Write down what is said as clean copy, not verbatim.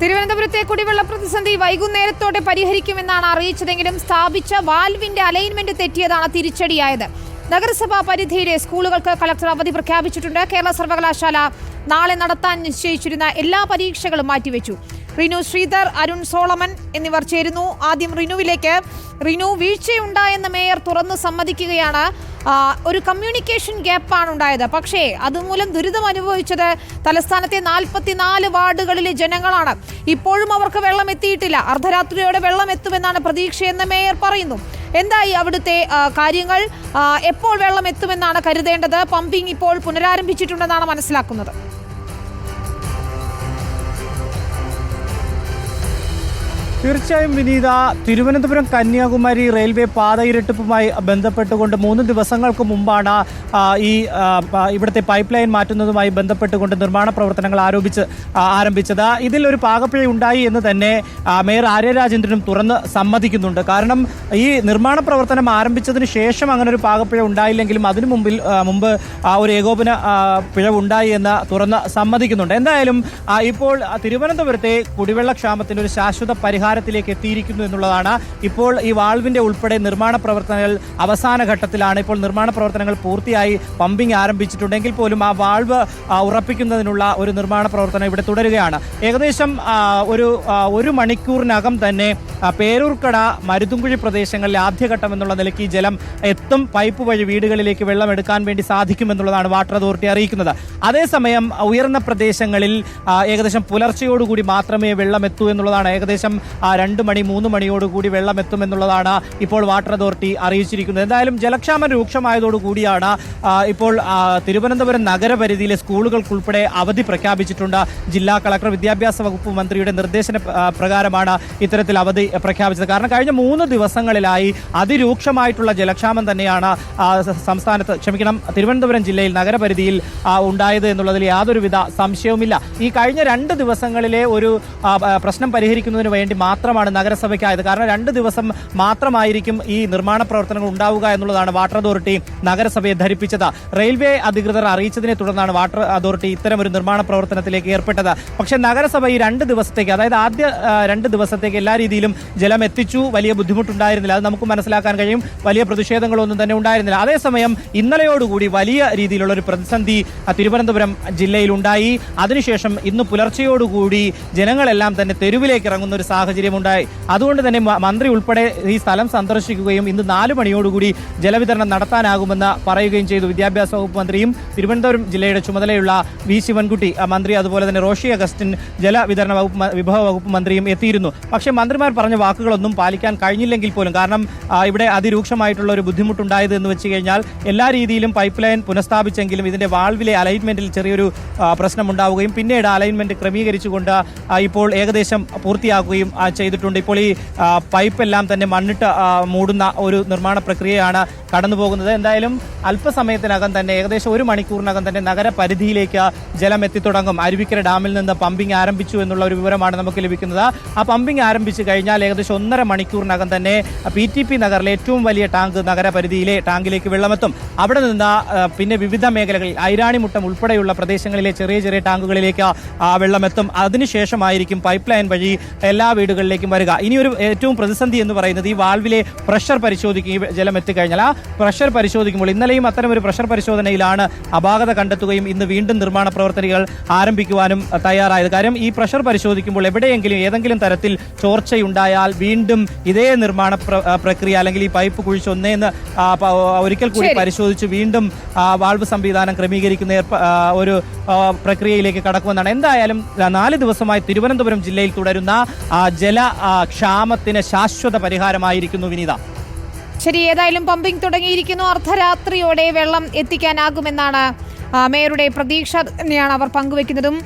തിരുവനന്തപുരത്തെ കുടിവെള്ള പ്രതിസന്ധി വൈകുന്നേരത്തോടെ പരിഹരിക്കുമെന്നാണ് അറിയിച്ചതെങ്കിലും സ്ഥാപിച്ച വാൽവിന്റെ അലൈൻമെന്റ് തെറ്റിയതാണ് തിരിച്ചടിയായത്. നഗരസഭാ പരിധിയിലെ സ്കൂളുകൾക്ക് കളക്ടർ അവധി പ്രഖ്യാപിച്ചിട്ടുണ്ട്. കേരള സർവകലാശാല നാളെ നടത്താൻ നിശ്ചയിച്ചിരുന്ന എല്ലാ പരീക്ഷകളും മാറ്റിവെച്ചു. റിനു ശ്രീധർ, അരുൺ സോളമൻ എന്നിവർ ചേരുന്നു. ആദ്യം റിനുവിലേക്ക്. റിനു, വീഴ്ചയുണ്ടായെന്ന് മേയർ തുറന്ന് സമ്മതിക്കുകയാണ്. ഒരു കമ്മ്യൂണിക്കേഷൻ ഗ്യാപ്പാണ് ഉണ്ടായത്. പക്ഷേ അതുമൂലം ദുരിതം അനുഭവിച്ചത് തലസ്ഥാനത്തെ 44 വാർഡുകളിലെ ജനങ്ങളാണ്. ഇപ്പോഴും അവർക്ക് വെള്ളം എത്തിയിട്ടില്ല. അർദ്ധരാത്രിയോടെ വെള്ളം എത്തുമെന്നാണ് പ്രതീക്ഷയെന്ന് മേയർ പറയുന്നു. എന്തായി അവിടുത്തെ കാര്യങ്ങൾ? എപ്പോൾ വെള്ളം എത്തുമെന്നാണ് കരുതേണ്ടത്? പമ്പിംഗ് ഇപ്പോൾ പുനരാരംഭിച്ചിട്ടുണ്ടെന്നാണ് മനസ്സിലാക്കുന്നത്. തീർച്ചയായും വിനീത, തിരുവനന്തപുരം കന്യാകുമാരി റെയിൽവേ പാത ഇരട്ടിപ്പുമായി ബന്ധപ്പെട്ടുകൊണ്ട് 3 ദിവസങ്ങൾക്ക് മുമ്പാണ് ഇവിടുത്തെ പൈപ്പ് ലൈൻ മാറ്റുന്നതുമായി ബന്ധപ്പെട്ടുകൊണ്ട് നിർമ്മാണ പ്രവർത്തനങ്ങൾ ആരംഭിച്ചത്. ഇതിലൊരു പാകപ്പിഴ ഉണ്ടായി എന്ന് തന്നെ മേയർ ആര്യ രാജേന്ദ്രനും തുറന്ന് സമ്മതിക്കുന്നുണ്ട്. കാരണം ഈ നിർമ്മാണ പ്രവർത്തനം ആരംഭിച്ചതിന് ശേഷം അങ്ങനെ ഒരു പാകപ്പിഴ ഉണ്ടായില്ലെങ്കിലും അതിനു മുമ്പ് ഒരു ഏകോപന പിഴവുണ്ടായി എന്ന് തുറന്ന് സമ്മതിക്കുന്നുണ്ട്. എന്തായാലും ഇപ്പോൾ തിരുവനന്തപുരത്തെ കുടിവെള്ളക്ഷാമത്തിന് ഒരു ശാശ്വത പരിഹാരത്തിലേക്ക് എത്തിയിരിക്കുന്നു എന്നുള്ളതാണ്. ഇപ്പോൾ ഈ വാൾവിന്റെ ഉൾപ്പെടെ നിർമ്മാണ പ്രവർത്തനങ്ങൾ അവസാന ഘട്ടത്തിലാണ്. ഇപ്പോൾ നിർമ്മാണ പ്രവർത്തനങ്ങൾ പൂർത്തിയായി പമ്പിംഗ് ആരംഭിച്ചിട്ടുണ്ടെങ്കിൽ പോലും ആ വാൾവ് ഉറപ്പിക്കുന്നതിനുള്ള ഒരു നിർമ്മാണ പ്രവർത്തനം ഇവിടെ തുടരുകയാണ്. ഏകദേശം ഒരു മണിക്കൂറിനകം തന്നെ പേരൂർക്കട, മരുതുംകുഴി പ്രദേശങ്ങളിലെ ആദ്യഘട്ടം എന്നുള്ള നിലയ്ക്ക് ഈ ജലം എത്തും. പൈപ്പ് വഴി വീടുകളിലേക്ക് വെള്ളം എടുക്കാൻ വേണ്ടി സാധിക്കുമെന്നുള്ളതാണ് വാട്ടർ അതോറിറ്റി അറിയിക്കുന്നത്. അതേസമയം ഉയർന്ന പ്രദേശങ്ങളിൽ ഏകദേശം പുലർച്ചയോടുകൂടി മാത്രമേ വെള്ളം എത്തൂ എന്നുള്ളതാണ്. ഏകദേശം 2 മണി 3 മണിയോടുകൂടി വെള്ളം എത്തുമെന്നുള്ളതാണ് ഇപ്പോൾ വാട്ടർ അതോറിറ്റി അറിയിച്ചിരിക്കുന്നത്. എന്തായാലും ജലക്ഷാമം രൂക്ഷമായതോടുകൂടിയാണ് ഇപ്പോൾ തിരുവനന്തപുരം നഗരപരിധിയിലെ സ്കൂളുകൾക്കുൾപ്പെടെ അവധി പ്രഖ്യാപിച്ചിട്ടുണ്ട്. ജില്ലാ കളക്ടർ, വിദ്യാഭ്യാസ വകുപ്പ് മന്ത്രിയുടെ നിർദ്ദേശന പ്രകാരമാണ് ഇത്തരത്തിൽ അവധി പ്രഖ്യാപിച്ചത്. കാരണം കഴിഞ്ഞ 3 ദിവസങ്ങളിലായി അതിരൂക്ഷമായിട്ടുള്ള ജലക്ഷാമം തന്നെയാണ് തിരുവനന്തപുരം ജില്ലയിൽ നഗരപരിധിയിൽ ഉണ്ടായത് എന്നുള്ളതിൽ യാതൊരുവിധ സംശയവുമില്ല. ഈ കഴിഞ്ഞ 2 ദിവസങ്ങളിലെ ഒരു പ്രശ്നം പരിഹരിക്കുന്നതിന് വേണ്ടി മാത്രമാണ് നഗരസഭയ്ക്കായത്. കാരണം 2 ദിവസം മാത്രമായിരിക്കും ഈ നിർമ്മാണ പ്രവർത്തനങ്ങൾ ഉണ്ടാവുക എന്നുള്ളതാണ് വാട്ടർ അതോറിറ്റി നഗരസഭയെ ധരിപ്പിച്ചത്. റെയിൽവേ അധികൃതർ അറിയിച്ചതിനെ തുടർന്നാണ് വാട്ടർ അതോറിറ്റി ഇത്തരം ഒരു നിർമ്മാണ പ്രവർത്തനത്തിലേക്ക് ഏർപ്പെട്ടത്. പക്ഷേ നഗരസഭ ഈ 2 ദിവസത്തേക്ക്, അതായത് ആദ്യ 2 ദിവസത്തേക്ക് എല്ലാ രീതിയിലും ജലം എത്തിച്ചു. വലിയ ബുദ്ധിമുട്ടുണ്ടായിരുന്നില്ല, അത് നമുക്ക് മനസ്സിലാക്കാൻ കഴിയും. വലിയ പ്രതിഷേധങ്ങളൊന്നും തന്നെ ഉണ്ടായിരുന്നില്ല. അതേസമയം ഇന്നലെയോടുകൂടി വലിയ രീതിയിലുള്ള ഒരു പ്രതിസന്ധി തിരുവനന്തപുരം ജില്ലയിൽ ഉണ്ടായി. അതിനുശേഷം ഇന്ന് പുലർച്ചയോടുകൂടി ജനങ്ങളെല്ലാം തന്നെ തെരുവിലേക്ക് ഇറങ്ങുന്ന ഒരു സാഹചര്യം ഉണ്ടായി. അതുകൊണ്ട് തന്നെ മന്ത്രി ഉൾപ്പെടെ ഈ സ്ഥലം സന്ദർശിക്കുകയും ഇന്ന് 4 മണിയോടുകൂടി ജലവിതരണം നടത്താനാകുമെന്ന് പറയുകയും ചെയ്തു. വിദ്യാഭ്യാസ വകുപ്പ് മന്ത്രിയും തിരുവനന്തപുരം ജില്ലയുടെ ചുമതലയുള്ള വി ശിവൻകുട്ടി മന്ത്രി, അതുപോലെ തന്നെ റോഷി അഗസ്റ്റിൻ ജലവിതരണ വിഭവ വകുപ്പ് മന്ത്രിയും എത്തിയിരുന്നു. പക്ഷേ മന്ത്രിമാർ പറഞ്ഞ വാക്കുകളൊന്നും പാലിക്കാൻ കഴിഞ്ഞില്ലെങ്കിൽ പോലും, കാരണം ഇവിടെ അതിരൂക്ഷമായിട്ടുള്ള ഒരു ബുദ്ധിമുട്ടുണ്ടായത് എന്ന് വെച്ച് കഴിഞ്ഞാൽ എല്ലാ രീതിയിലും പൈപ്പ് ലൈൻ പുനഃസ്ഥാപിച്ചെങ്കിലും ഇതിന്റെ വാൾവിലെ അലൈൻമെന്റിൽ ചെറിയൊരു പ്രശ്നമുണ്ടാവുകയും പിന്നീട് അലൈൻമെന്റ് ക്രമീകരിച്ചുകൊണ്ട് ഇപ്പോൾ ഏകദേശം പൂർത്തിയാക്കുകയും ചെയ്തിട്ടുണ്ട്. ഇപ്പോൾ ഈ പൈപ്പ് എല്ലാം തന്നെ മണ്ണിട്ട് മൂടുന്ന ഒരു നിർമ്മാണ പ്രക്രിയയാണ് കടന്നു പോകുന്നത്. എന്തായാലും അല്പസമയത്തിനകം തന്നെ, ഏകദേശം 1 മണിക്കൂറിനകം തന്നെ നഗരപരിധിയിലേക്ക് ജലം എത്തിത്തുടങ്ങും. അരുവിക്കര ഡാമിൽ നിന്ന് പമ്പിംഗ് ആരംഭിച്ചു എന്നുള്ള ഒരു വിവരമാണ് നമുക്ക് ലഭിക്കുന്നത്. ആ പമ്പിംഗ് ആരംഭിച്ചു കഴിഞ്ഞാൽ ഏകദേശം 1.5 മണിക്കൂറിനകം തന്നെ PTP നഗറിലെ ഏറ്റവും വലിയ ടാങ്ക്, നഗരപരിധിയിലെ ടാങ്കിലേക്ക് വെള്ളമെത്തും. അവിടെ നിന്ന് പിന്നെ വിവിധ മേഖലകളിൽ ഐരാണിമുട്ടം ഉൾപ്പെടെയുള്ള പ്രദേശങ്ങളിലെ ചെറിയ ചെറിയ ടാങ്കുകളിലേക്ക് വെള്ളമെത്തും. അതിനുശേഷമായിരിക്കും പൈപ്പ് ലൈൻ വഴി എല്ലാ വീടുകളിലേക്കും വരിക. ഇനിയൊരു ഏറ്റവും പ്രതിസന്ധി എന്ന് പറയുന്നത് ഈ വാൾവിലെ പ്രഷർ പരിശോധിക്കുകയും ജലം എത്തിക്കഴിഞ്ഞാൽ ആ പ്രഷർ പരിശോധിക്കുമ്പോൾ, ഇന്നലെയും അത്തരം ഒരു പ്രഷർ പരിശോധനയിലാണ് അപാകത കണ്ടെത്തുകയും ഇന്ന് വീണ്ടും നിർമ്മാണ പ്രവർത്തനങ്ങൾ ആരംഭിക്കുവാനും തയ്യാറായത്. കാര്യം ഈ പ്രഷർ പരിശോധിക്കുമ്പോൾ എവിടെയെങ്കിലും ഏതെങ്കിലും തരത്തിൽ ചോർച്ചയുണ്ടായാൽ വീണ്ടും ഇതേ നിർമ്മാണ പ്രക്രിയ, അല്ലെങ്കിൽ ഈ പൈപ്പ് കുഴിച്ച് ഒന്നേന്ന് ഒരിക്കൽ കൂടി പരിശോധിച്ച് വീണ്ടും വാൾവ് സംവിധാനം ക്രമീകരിക്കുന്ന ഒരു പ്രക്രിയയിലേക്ക് കടക്കുമെന്നാണ്. എന്തായാലും 4 ദിവസമായി തിരുവനന്തപുരം ജില്ലയിൽ തുടരുന്ന ജലക്ഷാമത്തിന് ശാശ്വത പരിഹാരമായിരിക്കുന്നു വിനീത. ശരി, ഏതായാലും പമ്പിംഗ് തുടങ്ങിയിരിക്കുന്നു. അർദ്ധരാത്രിയോടെ വെള്ളം എത്തിക്കാനാകുമെന്നാണ് മേയറുടെ പ്രതീക്ഷ തന്നെയാണ് അവർ പങ്കുവെക്കുന്നതും.